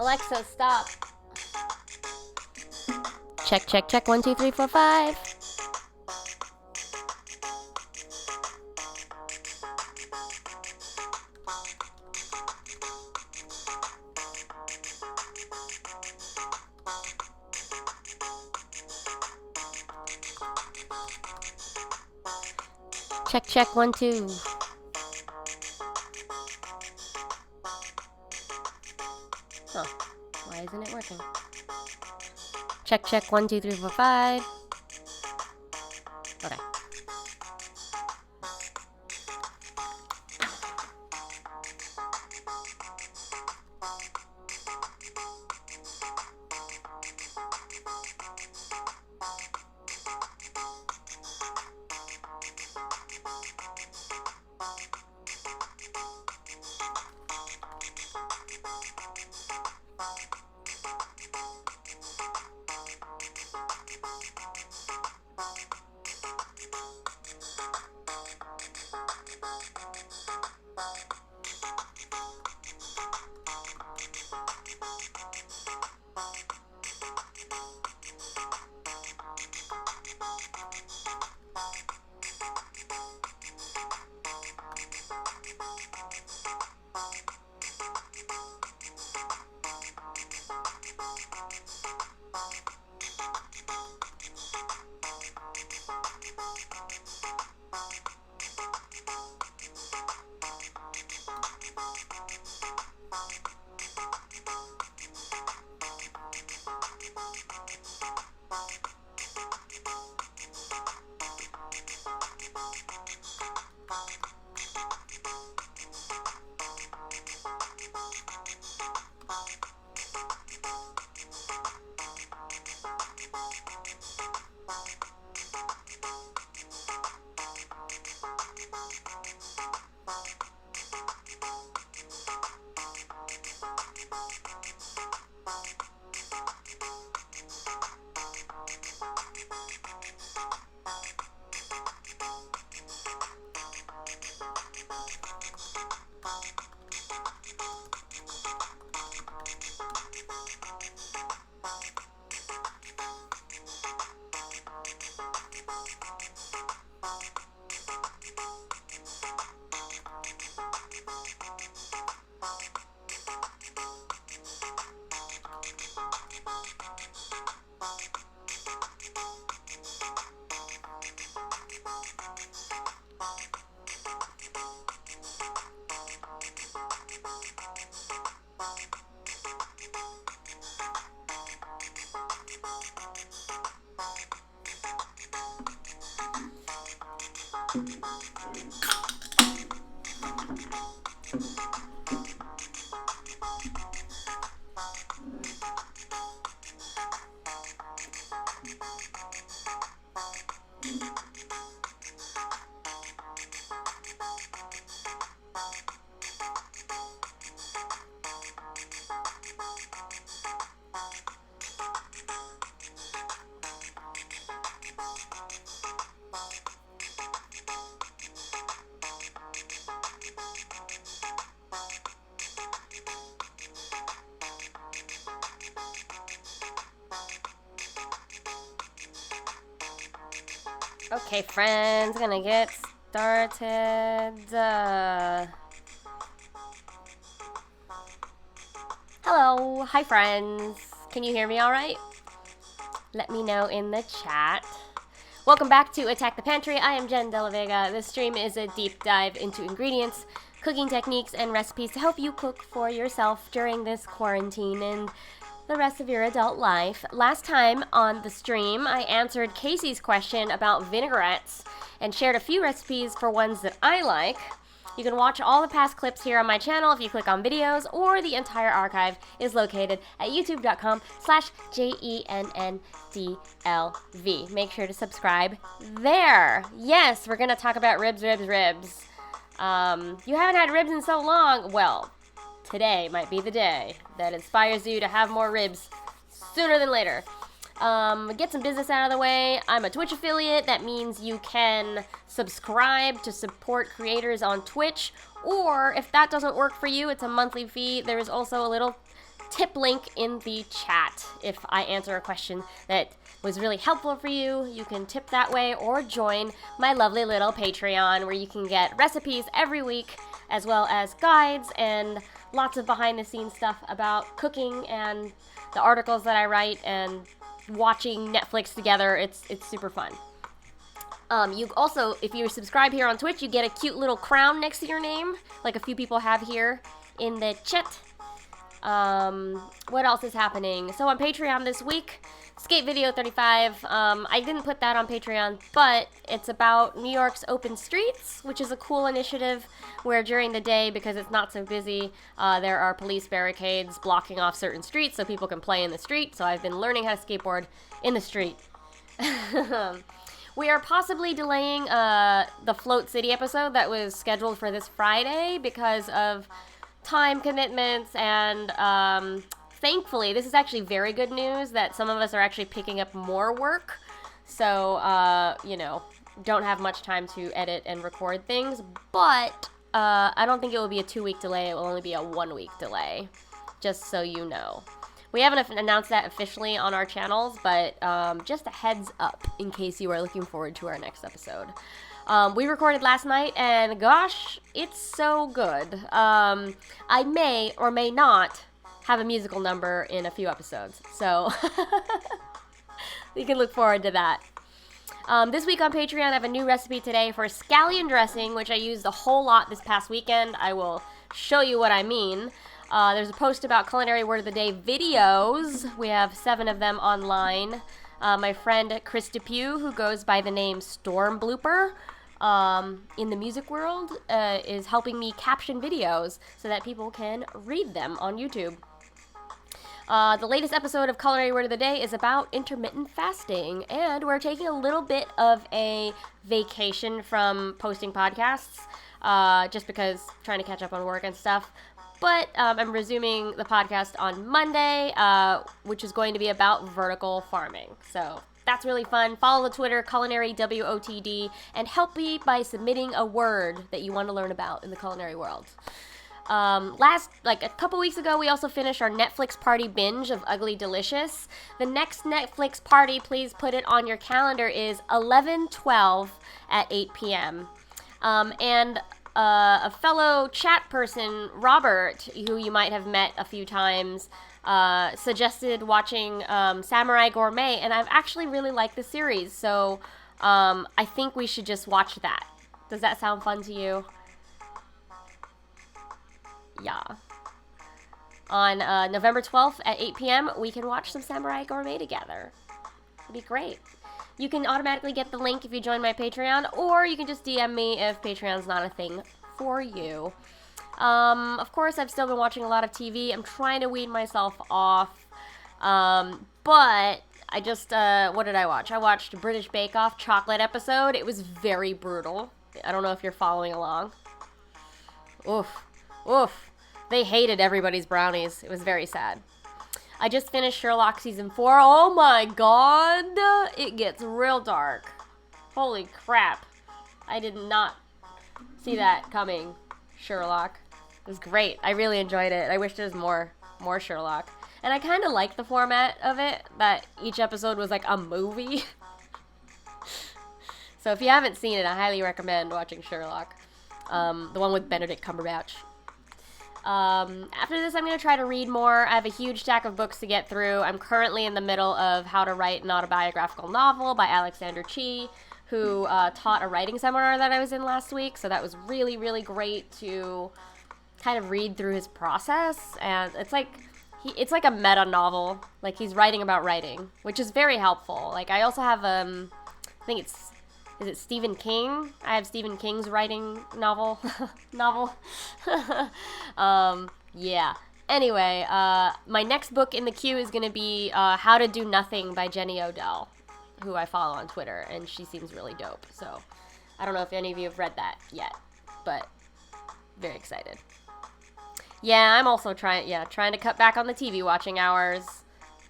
Alexa, stop. Check, check, check. 1, 2, 3, 4, 5. Check, check. 1, 2. Huh. Why isn't it working? Check, check. 1, 2, 3, 4, 5. Okay. Okay, friends, gonna get started. Hello, hi friends. Can you hear me all right? Let me know in the chat. Welcome back to Attack the Pantry. I am Jenn Vega. This stream is a deep dive into ingredients, cooking techniques, and recipes to help you cook for yourself during this quarantine and the rest of your adult life. Last time on the stream, I answered Casey's question about vinaigrettes and shared a few recipes for ones that I like. You can watch all the past clips here on my channel if you click on videos, or the entire archive is located at youtube.com/JENNDLV. Make sure to subscribe there. Yes, we're gonna talk about ribs. You haven't had ribs in so long. Well, today might be the day that inspires you to have more ribs sooner than later. Get some business out of the way. I'm a Twitch affiliate. That means you can subscribe to support creators on Twitch. Or if that doesn't work for you, it's a monthly fee. There is also a little tip link in the chat. If I answer a question that was really helpful for you, you can tip that way, or join my lovely little Patreon where you can get recipes every week, as well as guides and lots of behind the scenes stuff about cooking and the articles that I write and watching Netflix together. It's super fun. You also, if you subscribe here on Twitch, you get a cute little crown next to your name, like a few people have here in the chat. What else is happening? So on Patreon this week, Skate Video 35, I didn't put that on Patreon, but it's about New York's open streets, which is a cool initiative where during the day, because it's not so busy, there are police barricades blocking off certain streets so people can play in the street. So I've been learning how to skateboard in the street. We are possibly delaying the Float City episode that was scheduled for this Friday because of time commitments, and thankfully, this is actually very good news that some of us are actually picking up more work, so, don't have much time to edit and record things, but I don't think it will be a 2-week delay. It will only be a 1-week delay, just so you know. We haven't announced that officially on our channels, but just a heads up in case you are looking forward to our next episode. We recorded last night, and gosh, it's so good. I may or may not have a musical number in a few episodes, so you can look forward to that. This week on Patreon, I have a new recipe today for scallion dressing, which I used a whole lot this past weekend. I will show you what I mean. There's a post about Culinary Word of the Day videos. We have 7 of them online. My friend Chris Depew, who goes by the name Storm Blooper in the music world, is helping me caption videos so that people can read them on YouTube. The latest episode of Culinary Word of the Day is about intermittent fasting, and we're taking a little bit of a vacation from posting podcasts, just because trying to catch up on work and stuff. But I'm resuming the podcast on Monday, which is going to be about vertical farming. So that's really fun. Follow the Twitter, Culinary WOTD, and help me by submitting a word that you want to learn about in the culinary world. A couple weeks ago, we also finished our Netflix party binge of Ugly Delicious. The next Netflix party, please put it on your calendar, is 11/12 at 8 p.m. A fellow chat person, Robert, who you might have met a few times, suggested watching Samurai Gourmet, and I've actually really liked the series, so I think we should just watch that. Does that sound fun to you? Yeah. On November 12th at 8 p.m., we can watch some Samurai Gourmet together. It'd be great. You can automatically get the link if you join my Patreon, or you can just DM me if Patreon's not a thing for you. Of course, I've still been watching a lot of TV. I'm trying to wean myself off, but I just, what did I watch? I watched British Bake Off chocolate episode. It was very brutal. I don't know if you're following along. Oof. Oof. They hated everybody's brownies. It was very sad. I just finished Sherlock Season 4. Oh my god! It gets real dark. Holy crap. I did not see that coming, Sherlock. It was great. I really enjoyed it. I wish there was more Sherlock. And I kind of like the format of it, that each episode was like a movie. So if you haven't seen it, I highly recommend watching Sherlock. The one with Benedict Cumberbatch. After this, I'm going to try to read more. I have a huge stack of books to get through. I'm currently in the middle of How to Write an Autobiographical Novel by Alexander Chee, who taught a writing seminar that I was in last week. So that was really, really great to kind of read through his process. And it's like a meta novel. Like, he's writing about writing, which is very helpful. Like, I also have, I think is it Stephen King? I have Stephen King's writing novel. Yeah. Anyway, my next book in the queue is going to be How to Do Nothing by Jenny Odell, who I follow on Twitter, and she seems really dope. So I don't know if any of you have read that yet, but very excited. Yeah, I'm also trying to cut back on the TV watching hours.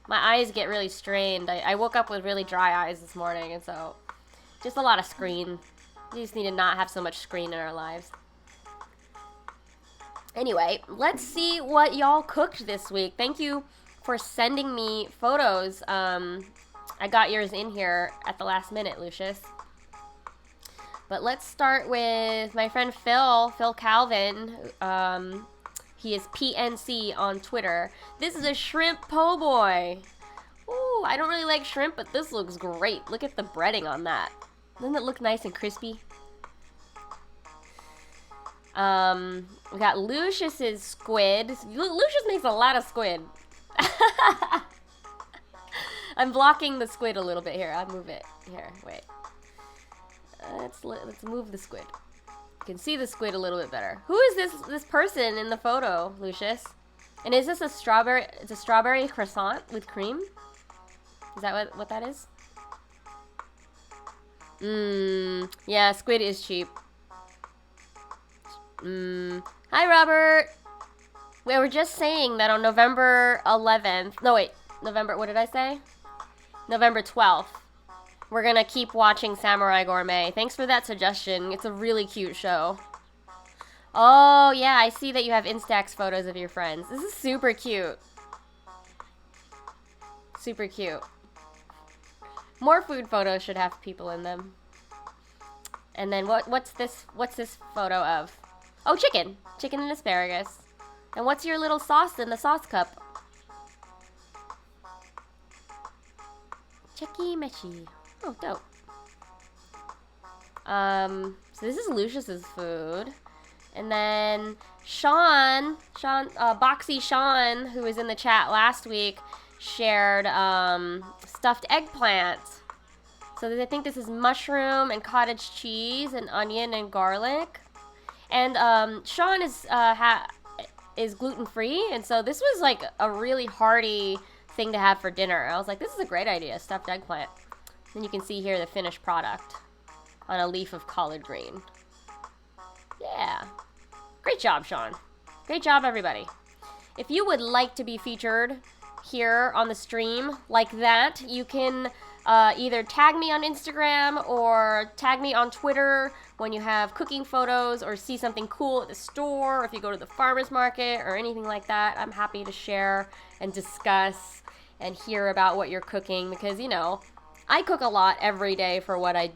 My eyes get really strained. I woke up with really dry eyes this morning, and so just a lot of screen. We just need to not have so much screen in our lives. Anyway, let's see what y'all cooked this week. Thank you for sending me photos. I got yours in here at the last minute, Lucius. But let's start with my friend Phil Calvin. He is PNC on Twitter. This is a shrimp po' boy. Ooh, I don't really like shrimp, but this looks great. Look at the breading on that. Doesn't it look nice and crispy? We got Lucius's squid. Lucius makes a lot of squid. I'm blocking the squid a little bit here. I'll move it. Here, wait. Let's move the squid. You can see the squid a little bit better. Who is this person in the photo, Lucius? And is this a strawberry? It's a strawberry croissant with cream? Is that what that is? Yeah, squid is cheap. Hi, Robert. We were just saying that on November 11th. No, wait. What did I say? November 12th. We're gonna keep watching Samurai Gourmet. Thanks for that suggestion. It's a really cute show. Oh, yeah, I see that you have Instax photos of your friends. This is super cute. Super cute. More food photos should have people in them. And then what's this photo of? Oh, chicken. Chicken and asparagus. And what's your little sauce in the sauce cup? Checky Mechi. Oh, dope. So this is Lucius's food. And then Boxy Sean, who was in the chat last week, shared stuffed eggplant. So I think this is mushroom and cottage cheese and onion and garlic. And Sean is gluten-free, and so this was like a really hearty thing to have for dinner. I was like, this is a great idea, stuffed eggplant. And you can see here the finished product on a leaf of collard green. Yeah. Great job, Sean. Great job, everybody. If you would like to be featured here on the stream like that, you can either tag me on Instagram or tag me on Twitter when you have cooking photos or see something cool at the store, or if you go to the farmer's market or anything like that. I'm happy to share and discuss and hear about what you're cooking, because, you know, I cook a lot every day for what I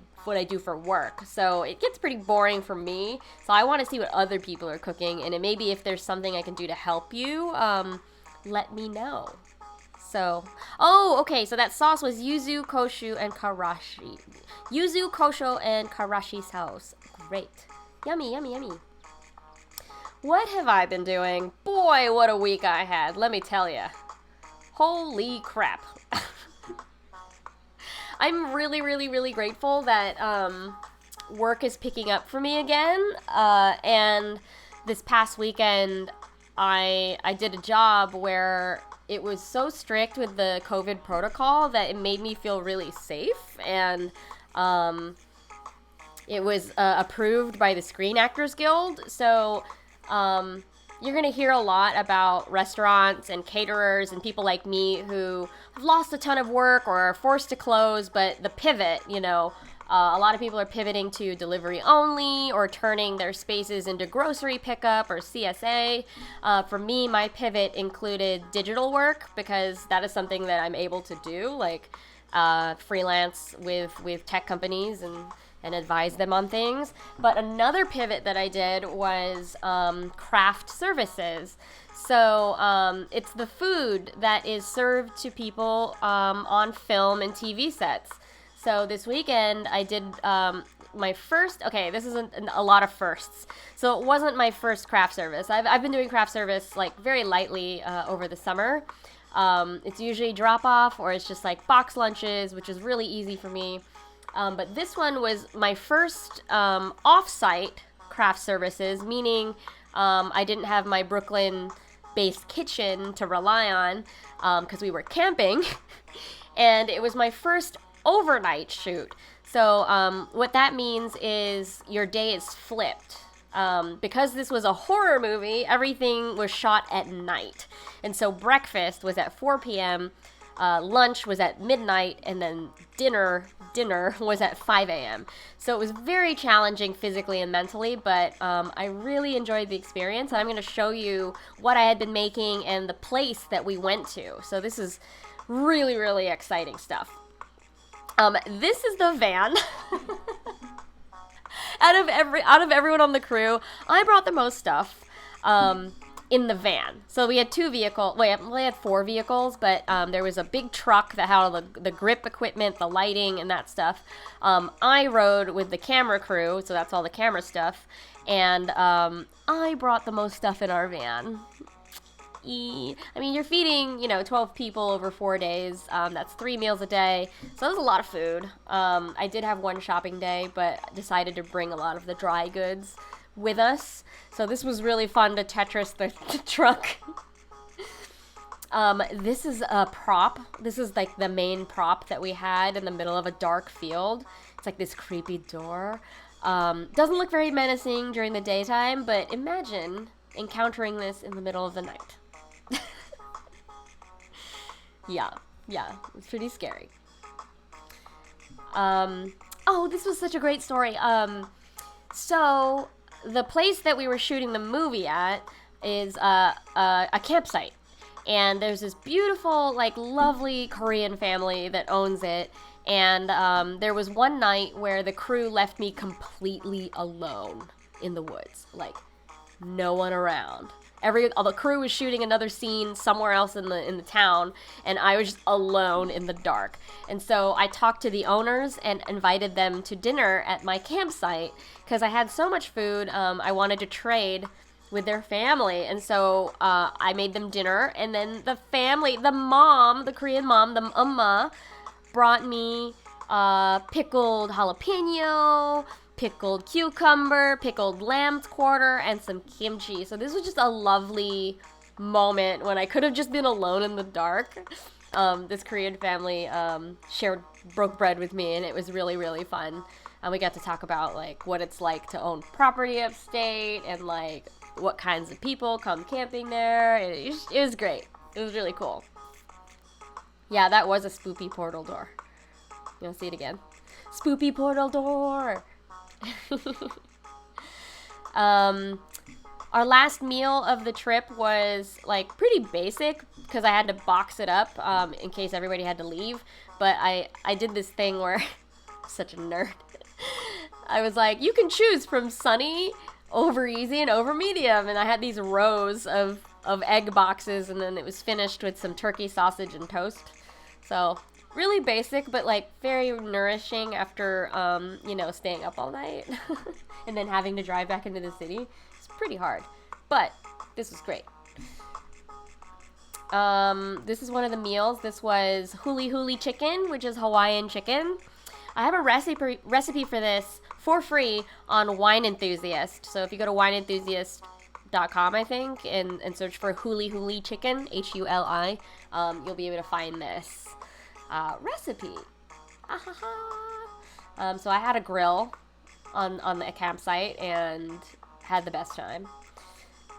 do for work, so it gets pretty boring for me. So I want to see what other people are cooking, and maybe if there's something I can do to help you, let me know. So, oh, okay, so that sauce was yuzu, koshu, and karashi. Yuzu, kosho, and karashi sauce. Great. Yummy, yummy, yummy. What have I been doing? Boy, what a week I had, let me tell you. Holy crap. I'm really, really, really grateful that work is picking up for me again. And this past weekend, I did a job where it was so strict with the COVID protocol that it made me feel really safe. And it was approved by the Screen Actors Guild. So you're going to hear a lot about restaurants and caterers and people like me who have lost a ton of work or are forced to close, but the pivot, you know, a lot of people are pivoting to delivery only or turning their spaces into grocery pickup or CSA. For me, my pivot included digital work, because that is something that I'm able to do, like freelance with tech companies and advise them on things. But another pivot that I did was craft services. So it's the food that is served to people on film and TV sets. So this weekend I did my first, okay, this isn't a lot of firsts. So it wasn't my first craft service. I've been doing craft service like very lightly over the summer. It's usually drop off, or it's just like box lunches, which is really easy for me. But this one was my first off-site craft services, meaning I didn't have my Brooklyn-based kitchen to rely on because we were camping. And it was my first overnight shoot. So what that means is your day is flipped. Because this was a horror movie, everything was shot at night. And so breakfast was at 4 p.m., lunch was at midnight, and then dinner was at 5 a.m. So it was very challenging physically and mentally, but I really enjoyed the experience. I'm going to show you what I had been making and the place that we went to. So this is really, really exciting stuff. This is the van. Out of everyone on the crew, I brought the most stuff. In the van. So we had we had 4 vehicles, but there was a big truck that had all the grip equipment, the lighting, and that stuff. I rode with the camera crew, so that's all the camera stuff, and I brought the most stuff in our van. I mean, you're feeding, 12 people over 4 days. That's 3 meals a day, so that was a lot of food. I did have one shopping day, but decided to bring a lot of the dry goods with us. So this was really fun to Tetris the truck. This is a prop. This is like the main prop that we had in the middle of a dark field. It's like this creepy door. Doesn't look very menacing during the daytime, but imagine encountering this in the middle of the night. Yeah, it's pretty scary. Oh, this was such a great story. So the place that we were shooting the movie at is a campsite, and there's this beautiful, lovely Korean family that owns it. And there was one night where the crew left me completely alone in the woods, no one around. The crew was shooting another scene somewhere else in the town, and I was just alone in the dark. And so I talked to the owners and invited them to dinner at my campsite because I had so much food. I wanted to trade with their family, and so I made them dinner. And then the family, the Korean mom, the umma, brought me pickled jalapeno, pickled cucumber, pickled lamb's quarter, and some kimchi. So this was just a lovely moment when I could have just been alone in the dark. This Korean family broke bread with me, and it was really, really fun. And we got to talk about what it's like to own property upstate, and what kinds of people come camping there. It was great. It was really cool. Yeah, that was a spoopy portal door. You want to see it again? Spoopy portal door! Our last meal of the trip was pretty basic because I had to box it up in case everybody had to leave. But I did this thing where such a nerd. I was like, you can choose from sunny, over easy, and over medium, and I had these rows of egg boxes, and then it was finished with some turkey sausage and toast. So really basic, but very nourishing after staying up all night and then having to drive back into the city. It's pretty hard, but this was great. This is one of the meals. This was huli huli chicken, which is Hawaiian chicken. I have a recipe for this for free on Wine Enthusiast. So if you go to wineenthusiast.com, I think, and search for huli huli chicken, Huli, you'll be able to find this recipe. So I had a grill on the campsite and had the best time.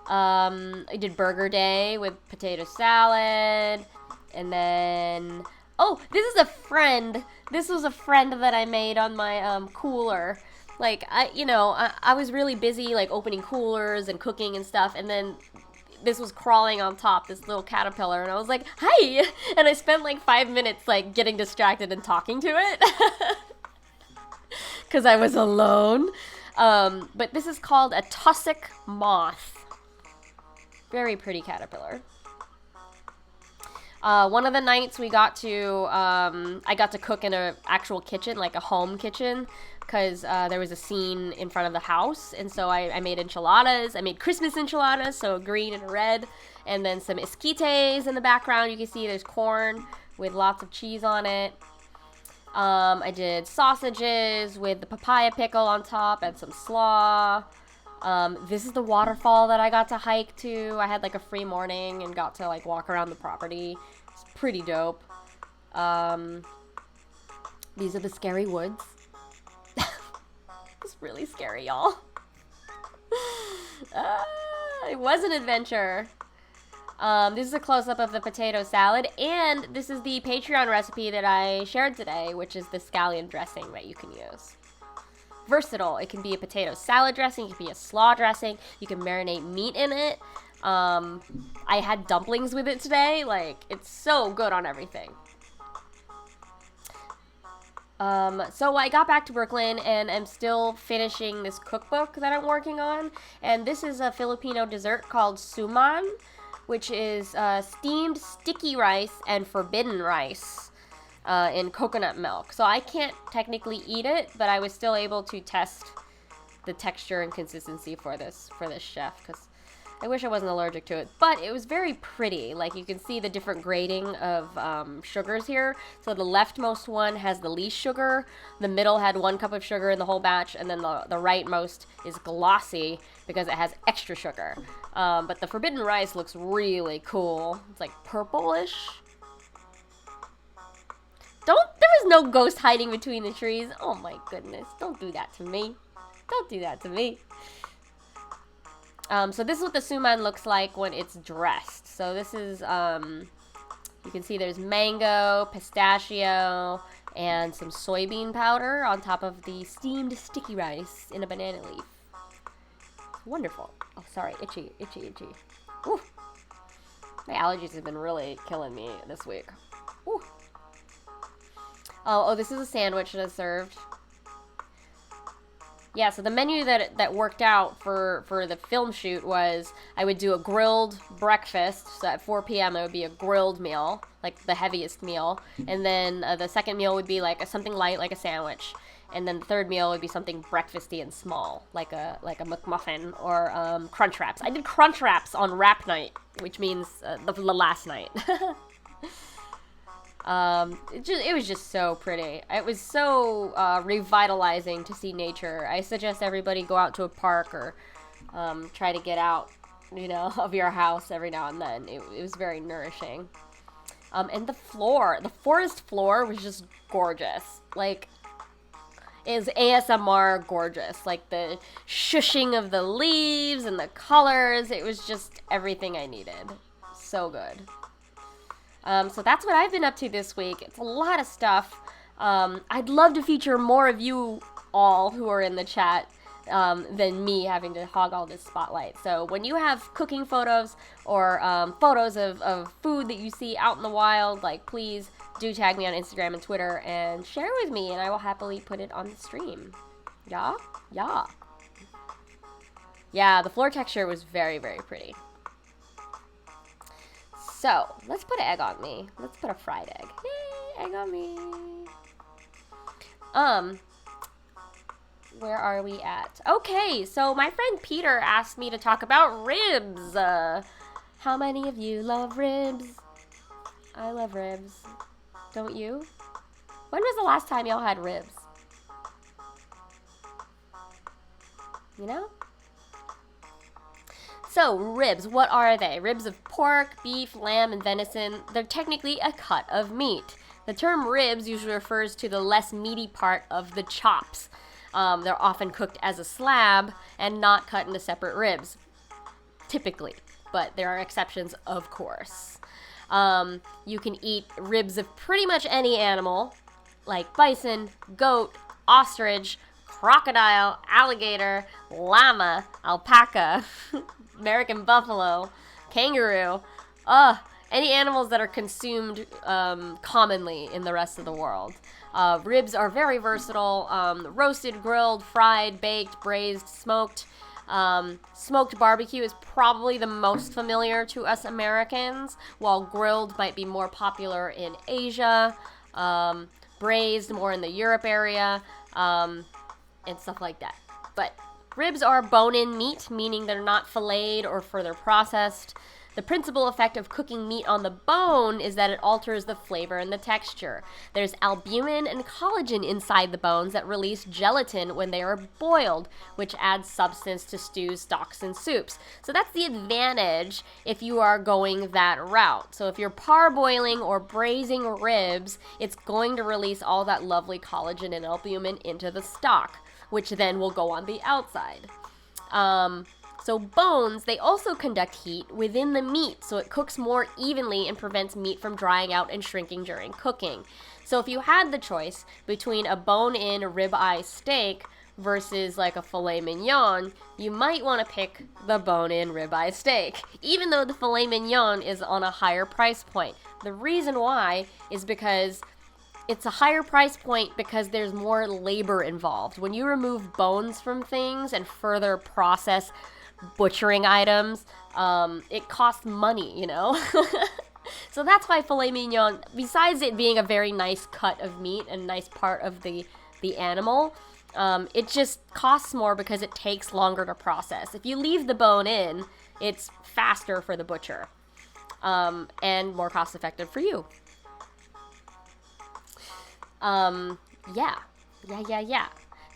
I did burger day with potato salad, and then this is a friend. This was a friend that I made on my cooler. I was really busy opening coolers and cooking and stuff, and then this was crawling on top, this little caterpillar, and I was like, hi! And I spent 5 minutes getting distracted and talking to it because I was alone. But this is called a tussock moth. Very pretty caterpillar. One of the nights we got to, I got to cook in an actual kitchen, a home kitchen, because there was a scene in front of the house, and so I made enchiladas. I made Christmas enchiladas, so green and red, and then some esquites in the background. You can see there's corn with lots of cheese on it. I did sausages with the papaya pickle on top and some slaw. This is the waterfall that I got to hike to. I had a free morning and got to walk around the property. It's pretty dope. These are the scary woods. It's really scary, y'all. It was an adventure. This is a close-up of the potato salad, and this is the Patreon recipe that I shared today, which is the scallion dressing that you can use. Versatile. It can be a potato salad dressing, it can be a slaw dressing, you can marinate meat in it. I had dumplings with it today. Like, it's so good on everything. So I got back to Brooklyn and I'm still finishing this cookbook that I'm working on. And this is a Filipino dessert called suman, which is steamed sticky rice and forbidden rice in coconut milk. So I can't technically eat it, but I was still able to test the texture and consistency for this chef, because I wish I wasn't allergic to it, but it was very pretty. Like, you can see the different grading of sugars here. So the leftmost one has the least sugar, the middle had 1 cup of sugar in the whole batch, and then the rightmost is glossy because it has extra sugar. But the forbidden rice looks really cool. It's like purplish. There was no ghost hiding between the trees. Oh my goodness, don't do that to me. Don't do that to me. So this is what the suman looks like when it's dressed. So this is, you can see there's mango, pistachio, and some soybean powder on top of the steamed sticky rice in a banana leaf. It's wonderful. Oh, sorry, itchy. Ooh. My allergies have been really killing me this week. Ooh. Oh, this is a sandwich that I served. Yeah, so the menu that worked out for the film shoot was I would do a grilled breakfast. So at 4 p.m. it would be a grilled meal, like the heaviest meal. And then the second meal would be like something light, like a sandwich. And then the third meal would be something breakfasty and small, like a McMuffin or Crunch Wraps. I did Crunch Wraps on wrap night, which means the last night. It was just so pretty. It was so revitalizing to see nature. I suggest everybody go out to a park or try to get out, of your house every now and then. It was very nourishing. And the forest floor was just gorgeous. Like, it was ASMR gorgeous. Like, the shushing of the leaves and the colors. It was just everything I needed. So good. So that's what I've been up to this week. It's a lot of stuff. I'd love to feature more of you all who are in the chat than me having to hog all this spotlight. So when you have cooking photos or photos of food that you see out in the wild, like, please do tag me on Instagram and Twitter and share with me, and I will happily put it on the stream. Yeah? Yeah. Yeah, the floor texture was very, very pretty. So, let's put an egg on me. Let's put a fried egg. Yay, egg on me. Where are we at? Okay, so my friend Peter asked me to talk about ribs. How many of you love ribs? I love ribs. Don't you? When was the last time y'all had ribs? You know? So, ribs, what are they? Ribs of pork, beef, lamb, and venison. They're technically a cut of meat. The term ribs usually refers to the less meaty part of the chops. They're often cooked as a slab and not cut into separate ribs, typically. But there are exceptions, of course. You can eat ribs of pretty much any animal, like bison, goat, ostrich, crocodile, alligator, llama, alpaca, American buffalo, kangaroo, any animals that are consumed commonly in the rest of the world. Ribs are very versatile, roasted, grilled, fried, baked, braised, smoked. Smoked barbecue is probably the most familiar to us Americans, while grilled might be more popular in Asia, braised more in the Europe area, and stuff like that. But ribs are bone-in meat, meaning they're not filleted or further processed. The principal effect of cooking meat on the bone is that it alters the flavor and the texture. There's albumin and collagen inside the bones that release gelatin when they are boiled, which adds substance to stews, stocks, and soups. So that's the advantage if you are going that route. So if you're parboiling or braising ribs, it's going to release all that lovely collagen and albumin into the stock, which then will go on the outside. So bones, they also conduct heat within the meat, so it cooks more evenly and prevents meat from drying out and shrinking during cooking. So if you had the choice between a bone-in ribeye steak versus like a filet mignon, you might want to pick the bone-in ribeye steak, even though the filet mignon is on a higher price point. The reason why is because it's a higher price point because there's more labor involved. When you remove bones from things and further process butchering items, it costs money, you know? So that's why filet mignon, besides it being a very nice cut of meat and nice part of the animal, it just costs more because it takes longer to process. If you leave the bone in, it's faster for the butcher, and more cost effective for you. Yeah.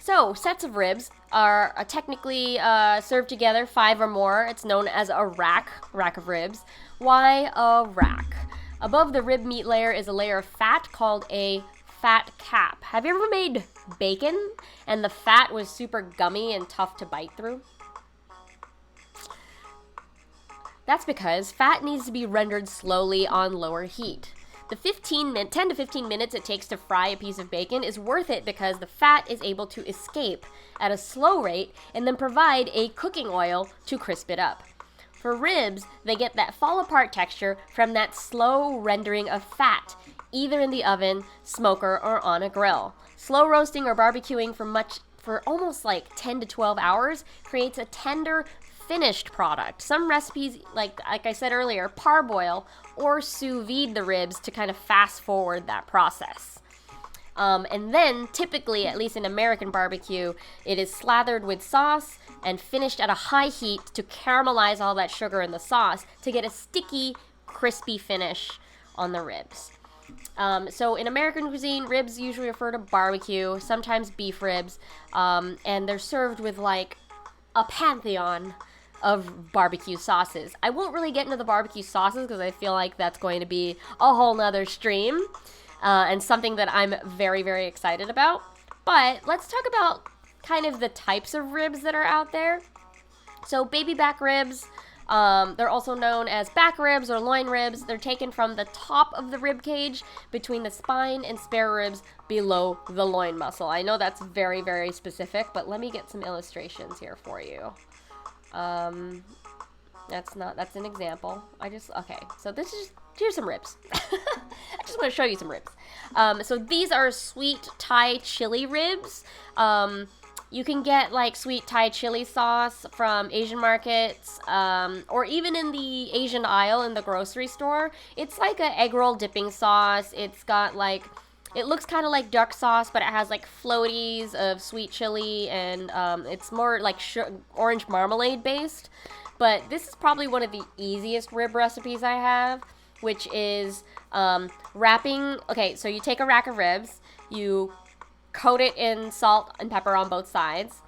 So, sets of ribs are technically served together, 5 or more. It's known as a rack of ribs. Why a rack? Above the rib meat layer is a layer of fat called a fat cap. Have you ever made bacon and the fat was super gummy and tough to bite through? That's because fat needs to be rendered slowly on lower heat. The 10 to 15 minutes it takes to fry a piece of bacon is worth it because the fat is able to escape at a slow rate and then provide a cooking oil to crisp it up. For ribs, they get that fall-apart texture from that slow rendering of fat, either in the oven, smoker, or on a grill. Slow roasting or barbecuing for almost like 10 to 12 hours creates a tender, finished product. Some recipes, like I said earlier, parboil or sous vide the ribs to kind of fast forward that process. And then, typically, at least in American barbecue, it is slathered with sauce and finished at a high heat to caramelize all that sugar in the sauce to get a sticky, crispy finish on the ribs. So in American cuisine, ribs usually refer to barbecue, sometimes beef ribs, and they're served with like a pantheon of barbecue sauces. I won't really get into the barbecue sauces because I feel like that's going to be a whole nother stream, and something that I'm very, very excited about. But let's talk about kind of the types of ribs that are out there. So baby back ribs, they're also known as back ribs or loin ribs. They're taken from the top of the rib cage between the spine and spare ribs below the loin muscle. I know that's very, very specific, but let me get some illustrations here for you. That's an example. So here's some ribs. I just want to show you some ribs. So these are sweet Thai chili ribs. You can get like sweet Thai chili sauce from Asian markets, or even in the Asian aisle in the grocery store. It's like an egg roll dipping sauce. It's got like, it looks kind of like duck sauce, but it has like floaties of sweet chili, and it's more like orange marmalade based. But this is probably one of the easiest rib recipes I have, which is wrapping. Okay, so you take a rack of ribs, you coat it in salt and pepper on both sides,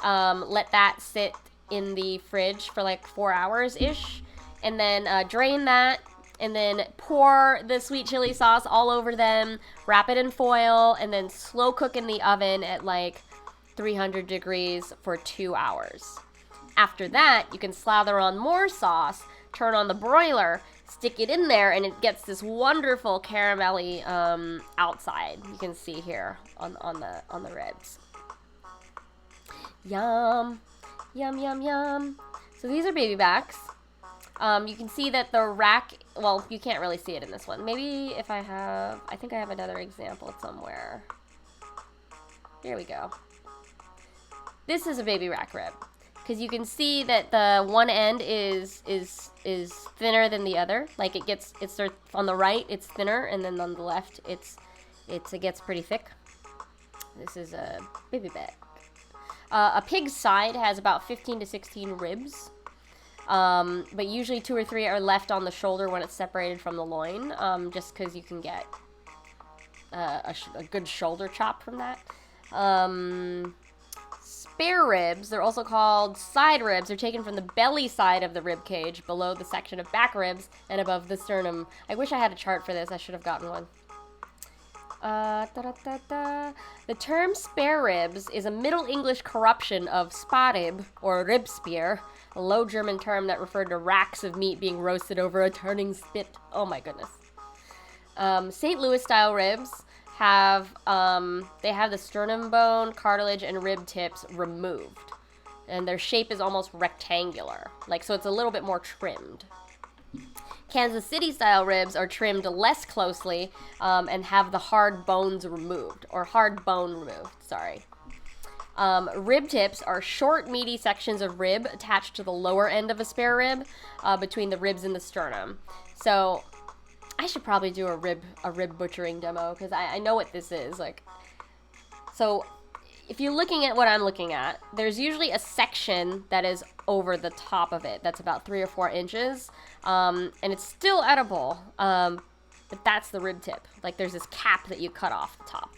let that sit in the fridge for like 4 hours-ish, and then drain that, and then pour the sweet chili sauce all over them, wrap it in foil, and then slow cook in the oven at like 300 degrees for 2 hours. After that, you can slather on more sauce, turn on the broiler, stick it in there, and it gets this wonderful caramelly outside. You can see here on the ribs. Yum, yum, yum, yum. So these are baby backs. You can see that the rack, well, you can't really see it in this one. Maybe if I think I have another example somewhere. Here we go. This is a baby rack rib, because you can see that the one end is thinner than the other. Like it's on the right, it's thinner, and then on the left, it gets pretty thick. This is a baby back. A pig's side has about 15 to 16 ribs, but usually 2 or 3 are left on the shoulder when it's separated from the loin, just because you can get a good shoulder chop from that. Spare ribs, they're also called side ribs, are taken from the belly side of the rib cage, below the section of back ribs, and above the sternum. I wish I had a chart for this. I should have gotten one. The term spare ribs is a Middle English corruption of sparrib, or rib spear, a Low German term that referred to racks of meat being roasted over a turning spit. Oh my goodness. St. Louis-style ribs have the sternum bone, cartilage, and rib tips removed. And their shape is almost rectangular, so it's a little bit more trimmed. Kansas City-style ribs are trimmed less closely and have the hard bones removed, or hard bone removed, sorry. Rib tips are short, meaty sections of rib attached to the lower end of a spare rib between the ribs and the sternum. So I should probably do a rib butchering demo because I know what this is. So if you're looking at what I'm looking at, there's usually a section that is over the top of it that's about 3 or 4 inches, and it's still edible, but that's the rib tip. There's this cap that you cut off the top.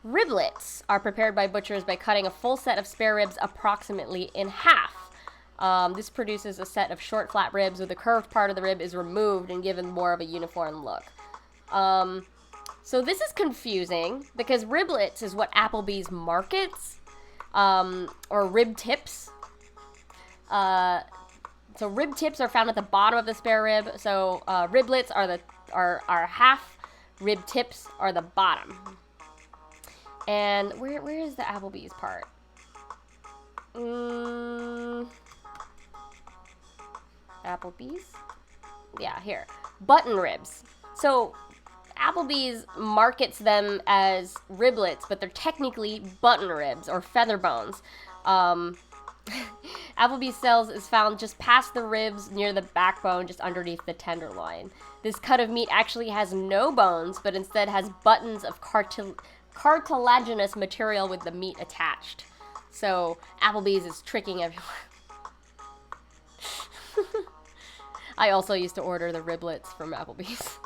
Riblets are prepared by butchers by cutting a full set of spare ribs approximately in half. This produces a set of short, flat ribs where the curved part of the rib is removed and given more of a uniform look. So this is confusing because riblets is what Applebee's markets, or rib tips. So rib tips are found at the bottom of the spare rib. So riblets are half, rib tips are the bottom. And where is the Applebee's part? Applebee's? Yeah, here. Button ribs. So Applebee's markets them as riblets, but they're technically button ribs or feather bones. Applebee's sales is found just past the ribs near the backbone, just underneath the tenderloin. This cut of meat actually has no bones, but instead has buttons of cartilaginous material with the meat attached. So Applebee's is tricking everyone. I also used to order the riblets from Applebee's.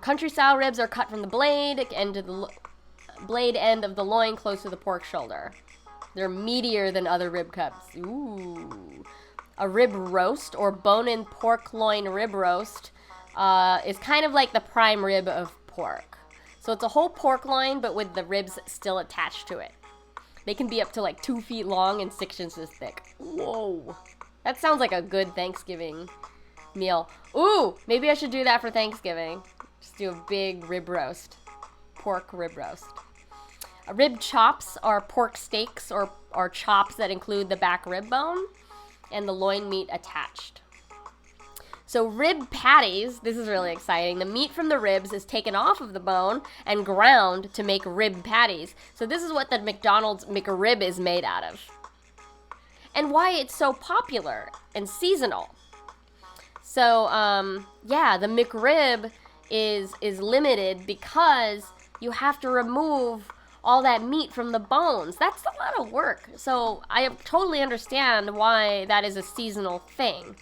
Country-style ribs are cut from the blade end of the loin close to the pork shoulder. They're meatier than other rib cuts. Ooh. A rib roast, or bone-in pork loin rib roast, is kind of like the prime rib of pork. So it's a whole pork loin, but with the ribs still attached to it. They can be up to 2 feet long and 6 inches thick. Whoa. That sounds like a good Thanksgiving meal. Ooh, maybe I should do that for Thanksgiving. Just do a big rib roast. Pork rib roast. Rib chops are pork steaks or chops that include the back rib bone and the loin meat attached. So rib patties, this is really exciting. The meat from the ribs is taken off of the bone and ground to make rib patties. So this is what the McDonald's McRib is made out of. And why it's so popular and seasonal. So, the McRib is limited because you have to remove all that meat from the bones. That's a lot of work. So I totally understand why that is a seasonal thing.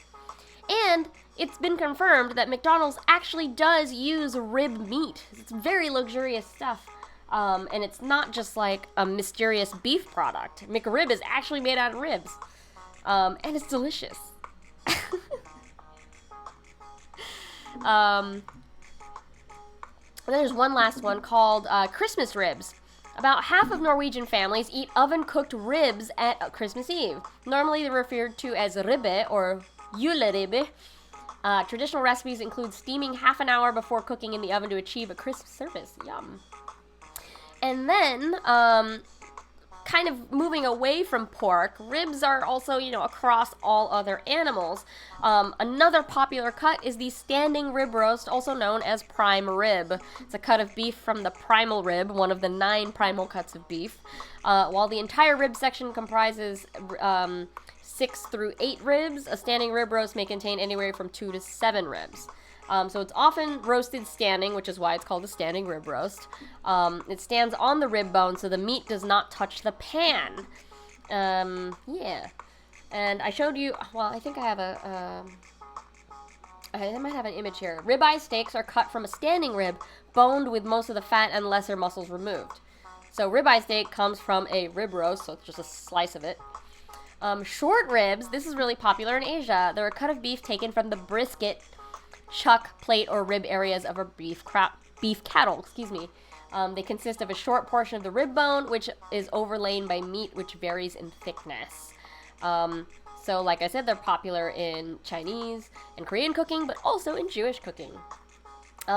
And it's been confirmed that McDonald's actually does use rib meat. It's very luxurious stuff. And it's not just a mysterious beef product. McRib is actually made out of ribs. And it's delicious. There's one last one called Christmas ribs. About half of Norwegian families eat oven-cooked ribs at Christmas Eve. Normally they're referred to as ribbe or juleribbe. Traditional recipes include steaming half an hour before cooking in the oven to achieve a crisp surface. Yum. And then, kind of moving away from pork, ribs are also, across all other animals. Another popular cut is the standing rib roast, also known as prime rib. It's a cut of beef from the primal rib, one of the 9 primal cuts of beef. While the entire rib section comprises 6 through 8 ribs, a standing rib roast may contain anywhere from 2 to 7 ribs. So it's often roasted standing, which is why it's called a standing rib roast. It stands on the rib bone, so the meat does not touch the pan. Yeah. And I showed you, I think I have I might have an image here. Ribeye steaks are cut from a standing rib, boned with most of the fat and lesser muscles removed. So ribeye steak comes from a rib roast, so it's just a slice of it. Short ribs, this is really popular in Asia. They're a cut of beef taken from the brisket chuck, plate, or rib areas of a beef cattle. Excuse me. They consist of a short portion of the rib bone, which is overlain by meat, which varies in thickness. So, like I said, they're popular in Chinese and Korean cooking, but also in Jewish cooking.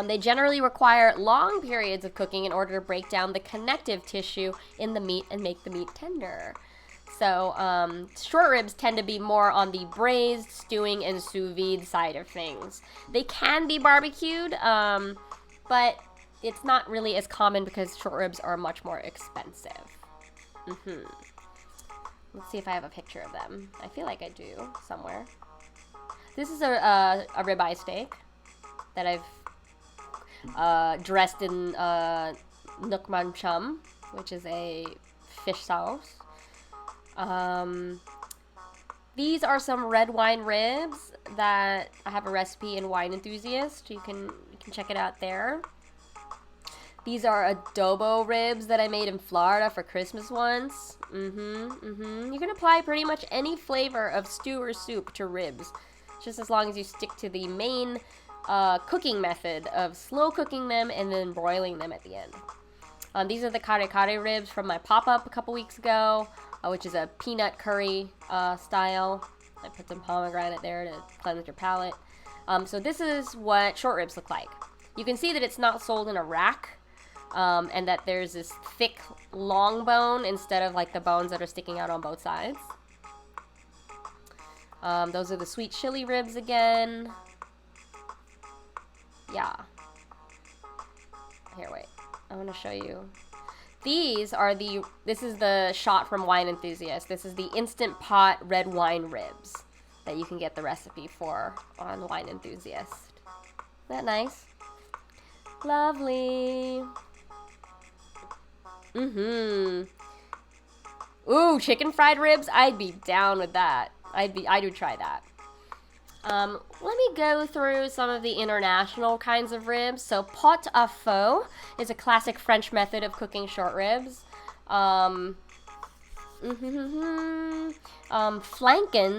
They generally require long periods of cooking in order to break down the connective tissue in the meat and make the meat tender. So, short ribs tend to be more on the braised, stewing, and sous vide side of things. They can be barbecued, but it's not really as common because short ribs are much more expensive. Let's see if I have a picture of them. I feel like I do somewhere. This is a ribeye steak that I've dressed in nukman chum, which is a fish sauce. These are some red wine ribs that I have a recipe in Wine Enthusiast. You can check it out there. These are adobo ribs that I made in Florida for Christmas once. You can apply pretty much any flavor of stew or soup to ribs, just as long as you stick to the main cooking method of slow cooking them and then broiling them at the end. These are the kare kare ribs from my pop-up a couple weeks ago, which is a peanut curry style. I put some pomegranate there to cleanse your palate. So this is what short ribs look like. You can see that it's not sold in a rack, and that there's this thick, long bone instead of like the bones that are sticking out on both sides. Those are the sweet chili ribs again. Yeah. Here, wait. I want to show you. This is the shot from Wine Enthusiast. This is the Instant Pot red wine ribs that you can get the recipe for on Wine Enthusiast. Isn't that nice? Lovely. Ooh, chicken fried ribs? I'd be down with that. I would try that. Let me go through some of the international kinds of ribs. So pot à feu is a classic French method of cooking short ribs. Flanken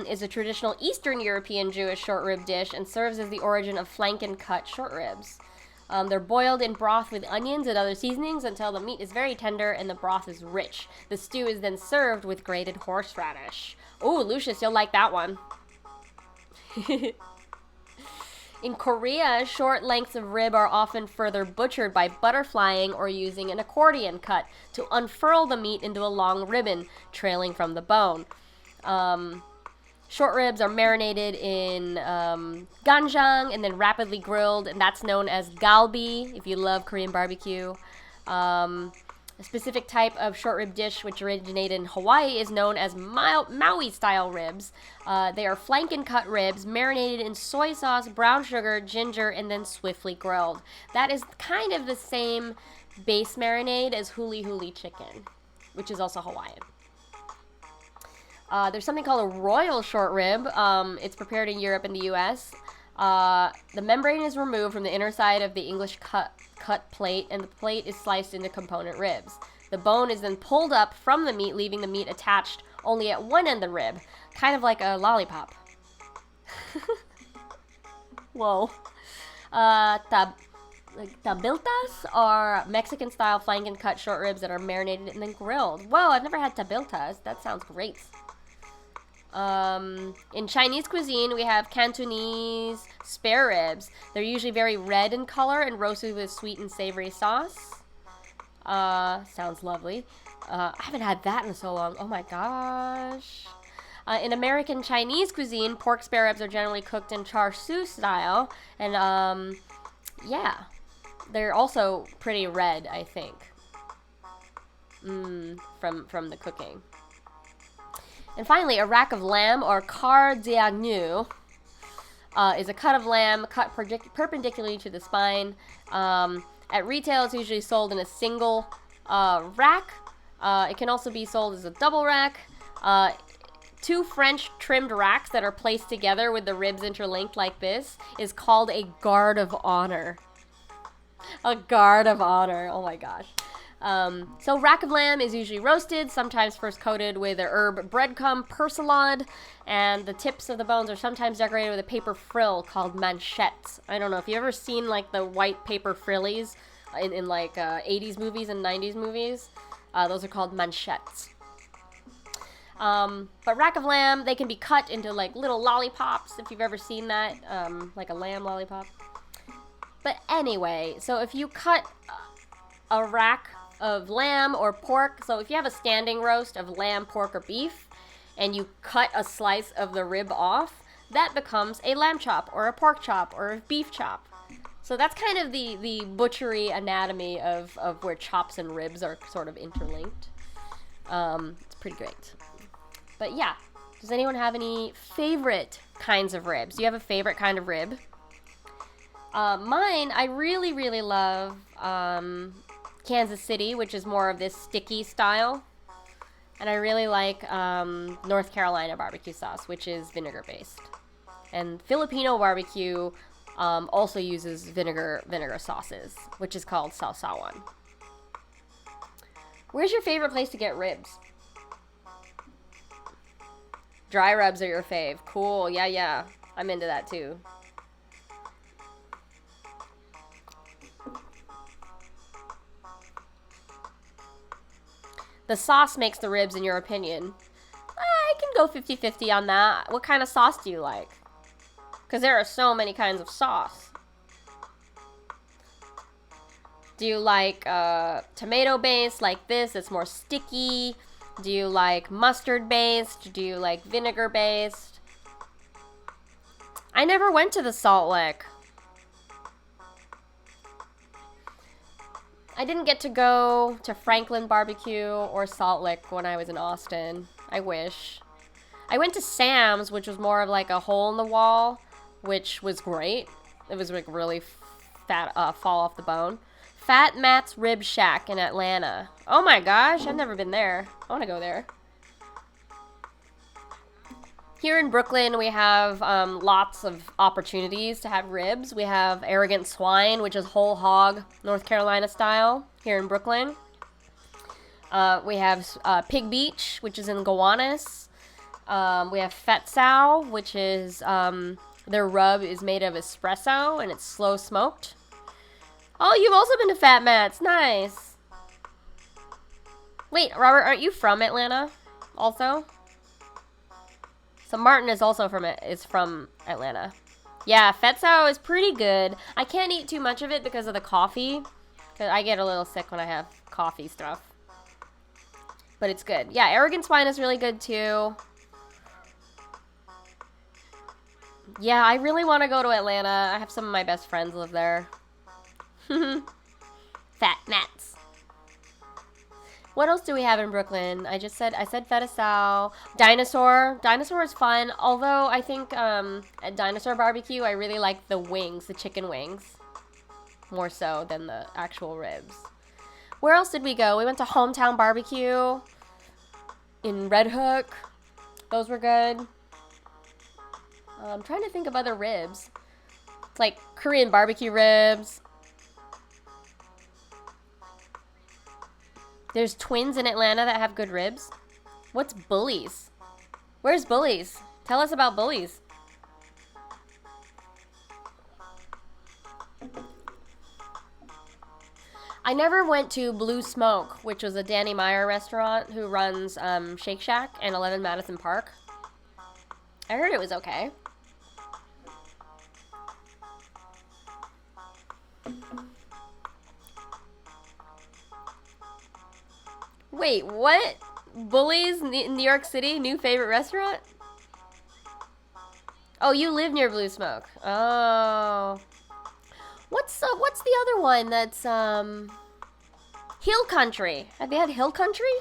is a traditional Eastern European Jewish short rib dish and serves as the origin of flanken cut short ribs. They're boiled in broth with onions and other seasonings until the meat is very tender and the broth is rich. The stew is then served with grated horseradish. Ooh, Lucius, you'll like that one. In Korea, short lengths of rib are often further butchered by butterflying or using an accordion cut to unfurl the meat into a long ribbon trailing from the bone. Short ribs are marinated in ganjang and then rapidly grilled, and that's known as galbi if you love Korean barbecue. A specific type of short rib dish which originated in Hawaii is known as Maui style ribs. They are flanken cut ribs marinated in soy sauce, brown sugar, ginger, and then swiftly grilled. That is kind of the same base marinade as huli huli chicken, which is also Hawaiian. There's something called a royal short rib. It's prepared in Europe and the U.S. The membrane is removed from the inner side of the English cut plate, and the plate is sliced into component ribs. The bone is then pulled up from the meat, leaving the meat attached only at one end of the rib, kind of like a lollipop. Whoa. Tabiltas are Mexican-style flanken cut short ribs that are marinated and then grilled. Whoa, I've never had tabiltas. That sounds great. In Chinese cuisine, we have Cantonese spare ribs. They're usually very red in color and roasted with sweet and savory sauce. Sounds lovely. I haven't had that in so long. Oh my gosh. In American Chinese cuisine, pork spare ribs are generally cooked in char siu style. And, yeah. They're also pretty red, I think. From the cooking. And finally, a rack of lamb, or quart d'agneau, is a cut of lamb cut perpendicularly to the spine. At retail, it's usually sold in a single rack. It can also be sold as a double rack. Two French trimmed racks that are placed together with the ribs interlinked like this is called a guard of honor. A guard of honor. Oh my gosh. So rack of lamb is usually roasted, sometimes first coated with a herb breadcrumb persillade, and the tips of the bones are sometimes decorated with a paper frill called manchettes. I don't know if you've ever seen like the white paper frillies in like 80s movies and 90s movies. Those are called manchettes. But rack of lamb, they can be cut into like little lollipops, if you've ever seen that, like a lamb lollipop. But anyway, so if you cut a rack of lamb or pork, so if you have a standing roast of lamb, pork, or beef, and you cut a slice of the rib off, that becomes a lamb chop, or a pork chop, or a beef chop. So that's kind of the butchery anatomy of where chops and ribs are sort of interlinked. It's pretty great. But yeah, does anyone have any favorite kinds of ribs? Do you have a favorite kind of rib? Mine, I really, really love Kansas City, which is more of this sticky style. And I really like North Carolina barbecue sauce, which is vinegar-based. And Filipino barbecue also uses vinegar sauces, which is called sausawan. Where's your favorite place to get ribs? Dry rubs are your fave. Cool. Yeah. I'm into that too. The sauce makes the ribs, in your opinion. I can go 50-50 on that. What kind of sauce do you like? Because there are so many kinds of sauce. Do you like tomato-based like this? It's more sticky. Do you like mustard-based? Do you like vinegar-based? I never went to the Salt Lick. I didn't get to go to Franklin Barbecue or Salt Lick when I was in Austin. I wish. I went to Sam's, which was more of like a hole in the wall, which was great. It was like really fat, fall off the bone. Fat Matt's Rib Shack in Atlanta. Oh my gosh, I've never been there. I want to go there. Here in Brooklyn, we have lots of opportunities to have ribs. We have Arrogant Swine, which is whole hog, North Carolina style, here in Brooklyn. We have Pig Beach, which is in Gowanus. We have Fetsow, which is, their rub is made of espresso, and it's slow smoked. Oh, you've also been to Fat Matt's. Nice. Wait, Robert, aren't you from Atlanta also? So Martin is also from Atlanta. Yeah, Fetsow is pretty good. I can't eat too much of it because of the coffee. 'Cause I get a little sick when I have coffee stuff. But it's good. Yeah, Arrogant Swine is really good too. Yeah, I really want to go to Atlanta. I have some of my best friends live there. Fat Matt's. What else do we have in Brooklyn? I said Fetsow. Dinosaur. Dinosaur is fun. Although I think at Dinosaur Barbecue, I really like the wings, the chicken wings. More so than the actual ribs. Where else did we go? We went to Hometown Barbecue in Red Hook. Those were good. I'm trying to think of other ribs. It's like Korean barbecue ribs. There's Twins in Atlanta that have good ribs. What's Bully's? Where's Bully's? Tell us about Bully's. I never went to Blue Smoke, which was a Danny Meyer restaurant who runs Shake Shack in 11 Madison Park. I heard it was okay. Wait, what? Bully's in New York City? New favorite restaurant? Oh, you live near Blue Smoke. Oh. What's the other one that's, Hill Country? Have you had Hill Country?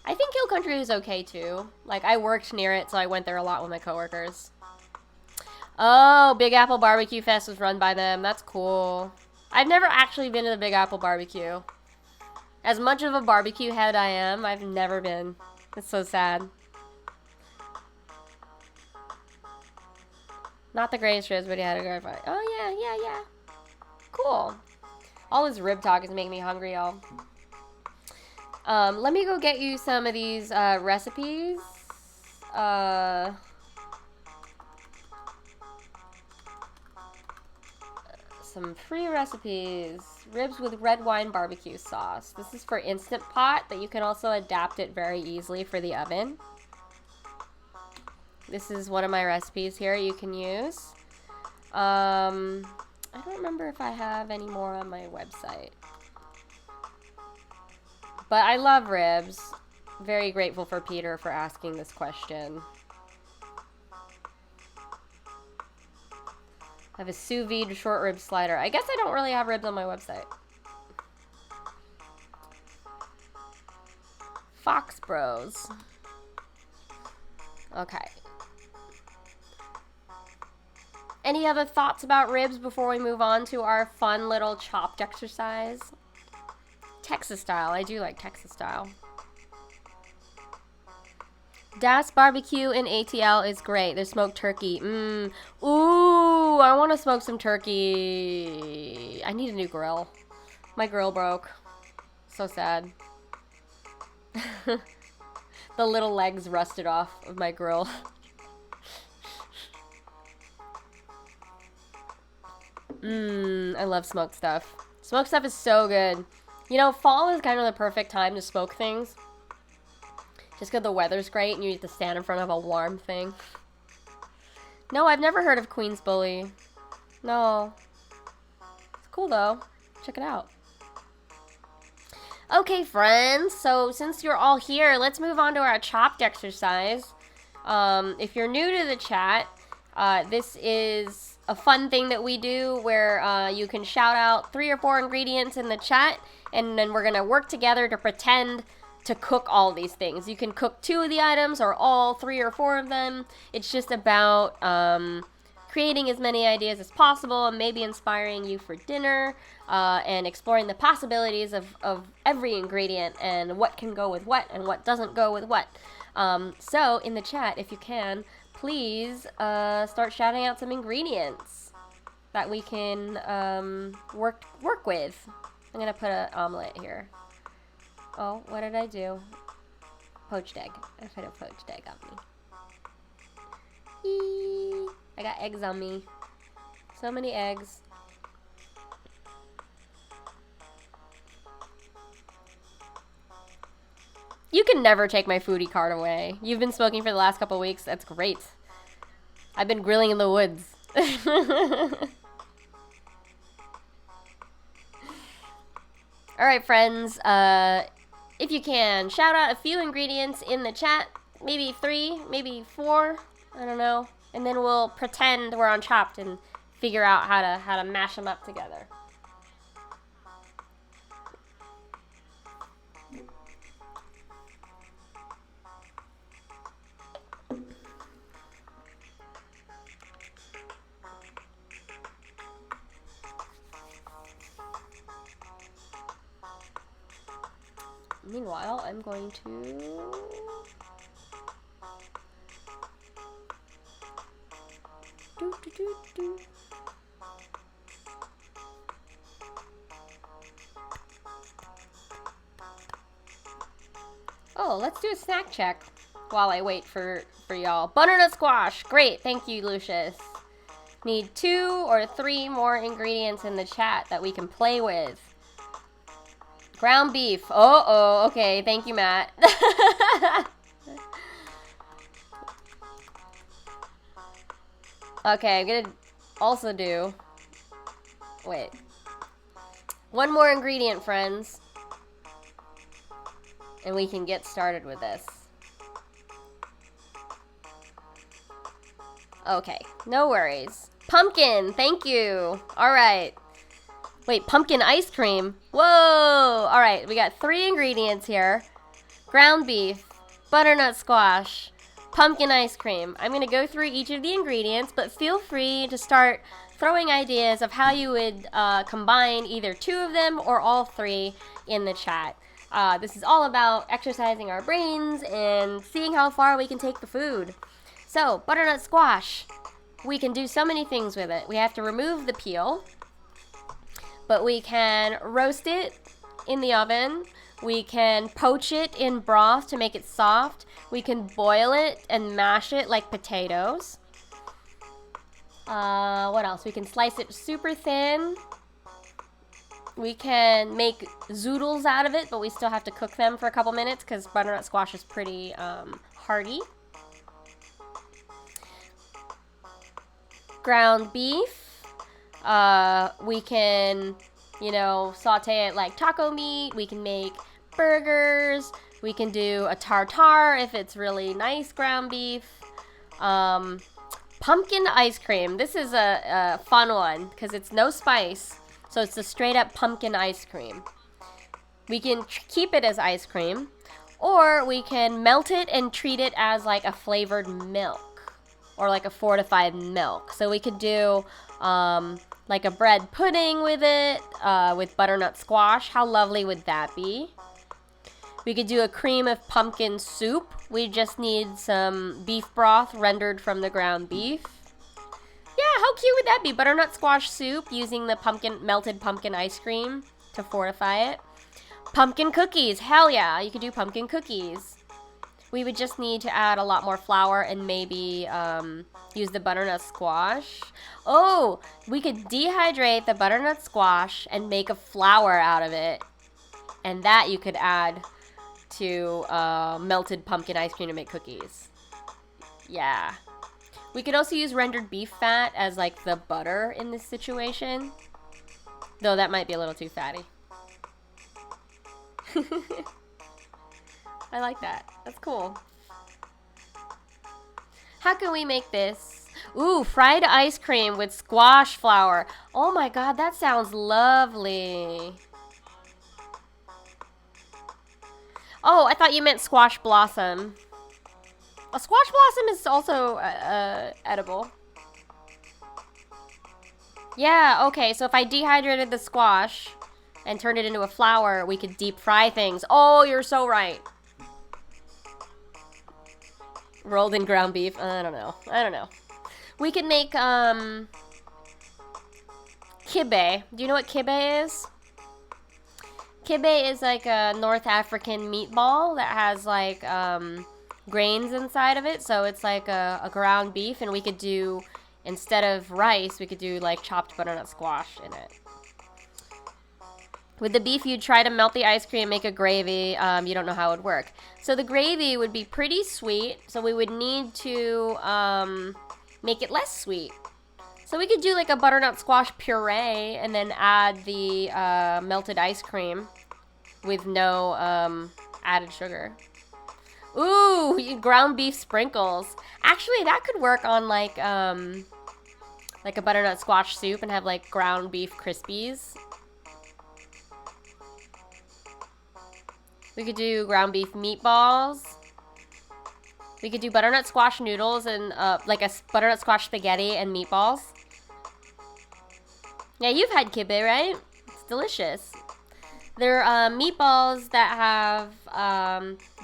I think Hill Country is okay, too. Like, I worked near it, so I went there a lot with my coworkers. Oh, Big Apple Barbecue Fest was run by them. That's cool. I've never actually been to the Big Apple Barbecue. As much of a barbecue head I am, I've never been. It's so sad. Not the greatest ribs, but he had a great fight. Oh, yeah. Cool. All this rib talk is making me hungry, y'all. Let me go get you some of these recipes. Some free recipes. Ribs with red wine barbecue sauce. This is for Instant Pot, but you can also adapt it very easily for the oven. This is one of my recipes here you can use. I don't remember if I have any more on my website. But I love ribs. Very grateful for Peter for asking this question. I have a sous vide short rib slider. I guess I don't really have ribs on my website. Fox Bros. Okay. Any other thoughts about ribs before we move on to our fun little chopped exercise? Texas style. I do like Texas style. Das Barbecue in ATL is great. There's smoked turkey. Ooh, I want to smoke some turkey. I need a new grill. My grill broke. So sad. The little legs rusted off of my grill. I love smoked stuff. Smoked stuff is so good. You know, fall is kind of the perfect time to smoke things. Just because the weather's great and you get to stand in front of a warm thing. No, I've never heard of Queen's Bully. No. It's cool though. Check it out. Okay, friends. So since you're all here, let's move on to our chopped exercise. If you're new to the chat, this is a fun thing that we do where you can shout out 3 or 4 ingredients in the chat, and then we're going to work together to pretend to cook all these things. You can cook 2 of the items or all 3 or 4 of them. It's just about creating as many ideas as possible and maybe inspiring you for dinner and exploring the possibilities of every ingredient and what can go with what and what doesn't go with what. So in the chat, if you can, please start shouting out some ingredients that we can work with. I'm going to put an omelet here. Oh, what did I do? Poached egg. I put a poached egg on me. Eee. I got eggs on me. So many eggs. You can never take my foodie card away. You've been smoking for the last couple weeks. That's great. I've been grilling in the woods. All right, friends. If you can, shout out a few ingredients in the chat. Maybe 3, maybe 4. I don't know. And then we'll pretend we're on Chopped and figure out how to mash them up together. Meanwhile, I'm going to... Oh, let's do a snack check while I wait for y'all. Butternut squash. Great. Thank you, Lucius. Need 2 or 3 more ingredients in the chat that we can play with. Ground beef. Oh, okay. Thank you, Matt. Okay, I'm gonna also do... Wait. 1 more ingredient, friends. And we can get started with this. Okay, no worries. Pumpkin, thank you. All right. Wait, pumpkin ice cream. Whoa! All right, we got 3 ingredients here. Ground beef, butternut squash, pumpkin ice cream. I'm going to go through each of the ingredients, but feel free to start throwing ideas of how you would combine either 2 of them or all 3 in the chat. This is all about exercising our brains and seeing how far we can take the food. So, butternut squash. We can do so many things with it. We have to remove the peel. but we can roast it in the oven. We can poach it in broth to make it soft. We can boil it and mash it like potatoes. What else? We can slice it super thin. We can make zoodles out of it, but we still have to cook them for a couple minutes because butternut squash is pretty hearty. Ground beef. We can, you know, saute it like taco meat. We can make burgers. We can do a tartare if it's really nice ground beef. Pumpkin ice cream. This is a fun one because it's no spice. So it's a straight up pumpkin ice cream. We can keep it as ice cream, or we can melt it and treat it as like a flavored milk or like a fortified milk. So we could do like a bread pudding with it, with butternut squash. How lovely would that be? We could do a cream of pumpkin soup. We just need some beef broth rendered from the ground beef. Yeah, how cute would that be? Butternut squash soup using the melted pumpkin ice cream to fortify it. Pumpkin cookies. Hell yeah, you could do pumpkin cookies. We would just need to add a lot more flour and maybe use the butternut squash. Oh, we could dehydrate the butternut squash and make a flour out of it. And that you could add to melted pumpkin ice cream to make cookies. Yeah. We could also use rendered beef fat as like the butter in this situation. Though that might be a little too fatty. I like that. That's cool. How can we make this? Ooh, fried ice cream with squash flour. Oh my god, that sounds lovely. Oh, I thought you meant squash blossom. A squash blossom is also edible. Yeah, okay, so if I dehydrated the squash and turned it into a flour, we could deep fry things. Oh, you're so right. Rolled in ground beef. I don't know. We could make kibe. Do you know what kibe is? Kibe is like a North African meatball that has like grains inside of it, so it's like a ground beef, and we could do, instead of rice, we could do like chopped butternut squash in it. With the beef, you'd try to melt the ice cream, make a gravy. You don't know how it would work. So the gravy would be pretty sweet, so we would need to make it less sweet. So we could do like a butternut squash puree and then add the melted ice cream with no added sugar. Ooh, ground beef sprinkles. Actually, that could work on like a butternut squash soup and have like ground beef Crispies. We could do ground beef meatballs. We could do butternut squash noodles and like a butternut squash spaghetti and meatballs. Yeah, you've had kibe, right? It's delicious. They're meatballs that have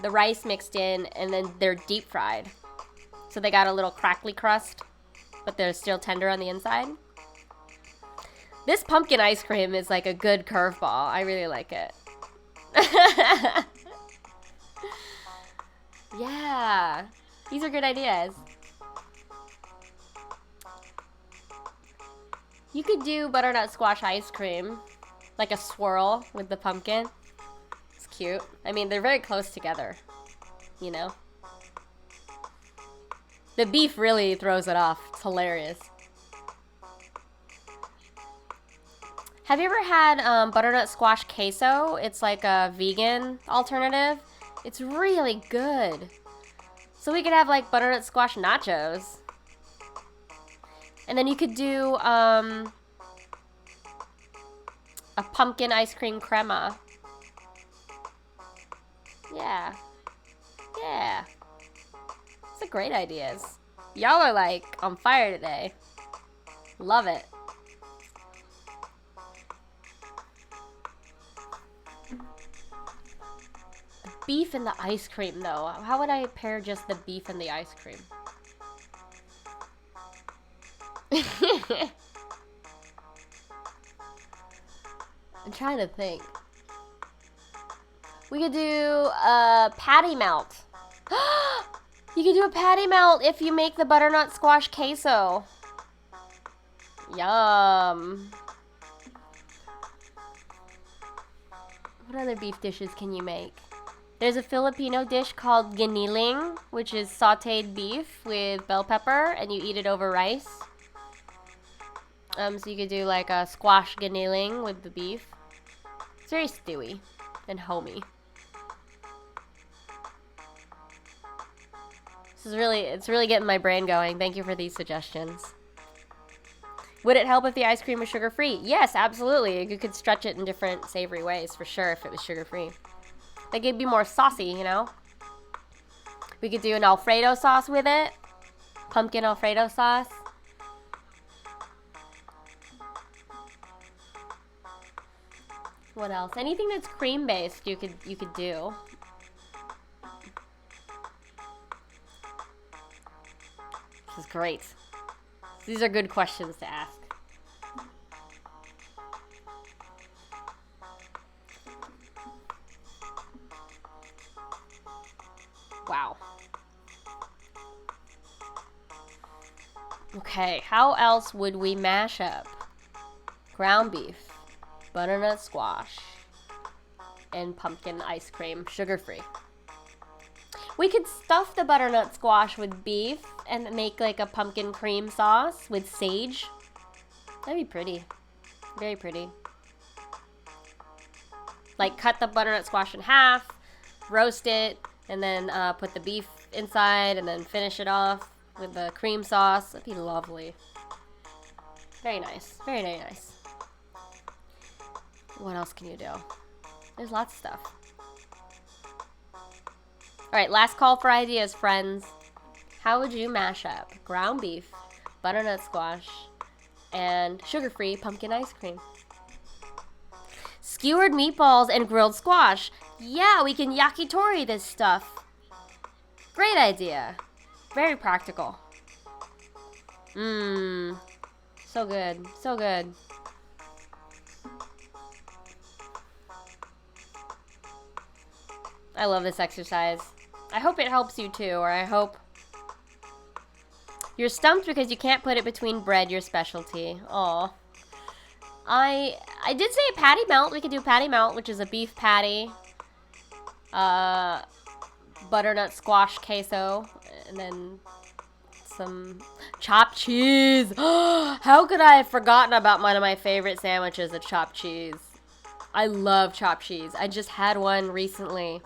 the rice mixed in, and then they're deep fried. So they got a little crackly crust, but they're still tender on the inside. This pumpkin ice cream is like a good curveball. I really like it. Yeah, these are good ideas. You could do butternut squash ice cream, like a swirl with the pumpkin. It's cute. I mean, they're very close together, you know? The beef really throws it off. It's hilarious. Have you ever had butternut squash queso? It's like a vegan alternative. It's really good. So we could have like butternut squash nachos. And then you could do a pumpkin ice cream crema. Yeah. Yeah. These are great ideas. Y'all are like on fire today. Love it. The beef and the ice cream though. How would I pair just the beef and the ice cream? I'm trying to think. We could do a patty melt. You could do a patty melt if you make the butternut squash queso. Yum. What other beef dishes can you make? There's a Filipino dish called giniling, which is sauteed beef with bell pepper, and you eat it over rice. So you could do like a squash giniling with the beef. It's very stewy and homey. It's really getting my brain going. Thank you for these suggestions. Would it help if the ice cream was sugar-free? Yes, absolutely. You could stretch it in different savory ways for sure if it was sugar-free. Like it'd be more saucy, you know? We could do an Alfredo sauce with it. Pumpkin Alfredo sauce. What else? Anything that's cream-based you could do. This is great. These are good questions to ask. Wow. Okay, how else would we mash up ground beef, butternut squash, and pumpkin ice cream, sugar-free? We could stuff the butternut squash with beef and make like a pumpkin cream sauce with sage. That'd be pretty. Very pretty. Like cut the butternut squash in half, roast it, and then put the beef inside and then finish it off with the cream sauce. That'd be lovely. Very nice. Very, very nice. What else can you do? There's lots of stuff. Alright, last call for ideas, friends. How would you mash up ground beef, butternut squash, and sugar-free pumpkin ice cream? Skewered meatballs and grilled squash. Yeah, we can yakitori this stuff. Great idea. Very practical. Mmm. So good. So good. I love this exercise. I hope it helps you too, or I hope... You're stumped because you can't put it between bread, your specialty. Aw. I did say a patty melt. We could do patty melt, which is a beef patty. Butternut squash queso. And then some chopped cheese. How could I have forgotten about one of my favorite sandwiches, a chopped cheese? I love chopped cheese. I just had one recently.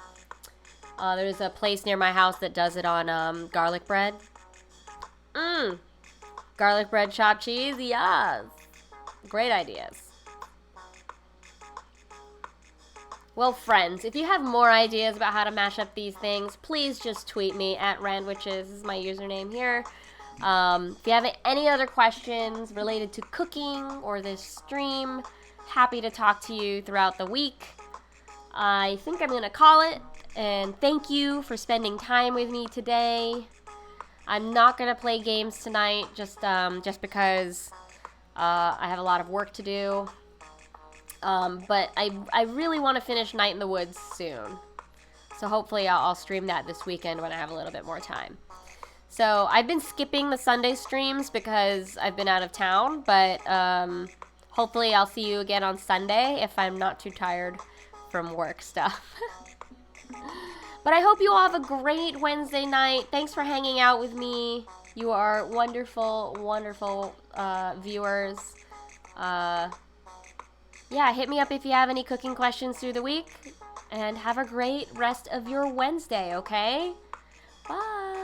There's a place near my house that does it on garlic bread. Garlic bread, chopped cheese, yes. Great ideas. Well, friends, if you have more ideas about how to mash up these things, please just tweet me at Randwiches. This is my username here. If you have any other questions related to cooking or this stream, happy to talk to you throughout the week. I think I'm going to call it. And thank you for spending time with me today. I'm not going to play games tonight just because I have a lot of work to do. But I really want to finish Night in the Woods soon. So hopefully I'll stream that this weekend when I have a little bit more time. So I've been skipping the Sunday streams because I've been out of town. But hopefully I'll see you again on Sunday if I'm not too tired from work stuff. But I hope you all have a great Wednesday night. Thanks for hanging out with me. You are wonderful, wonderful viewers. Yeah, hit me up if you have any cooking questions through the week. And have a great rest of your Wednesday, okay? Bye.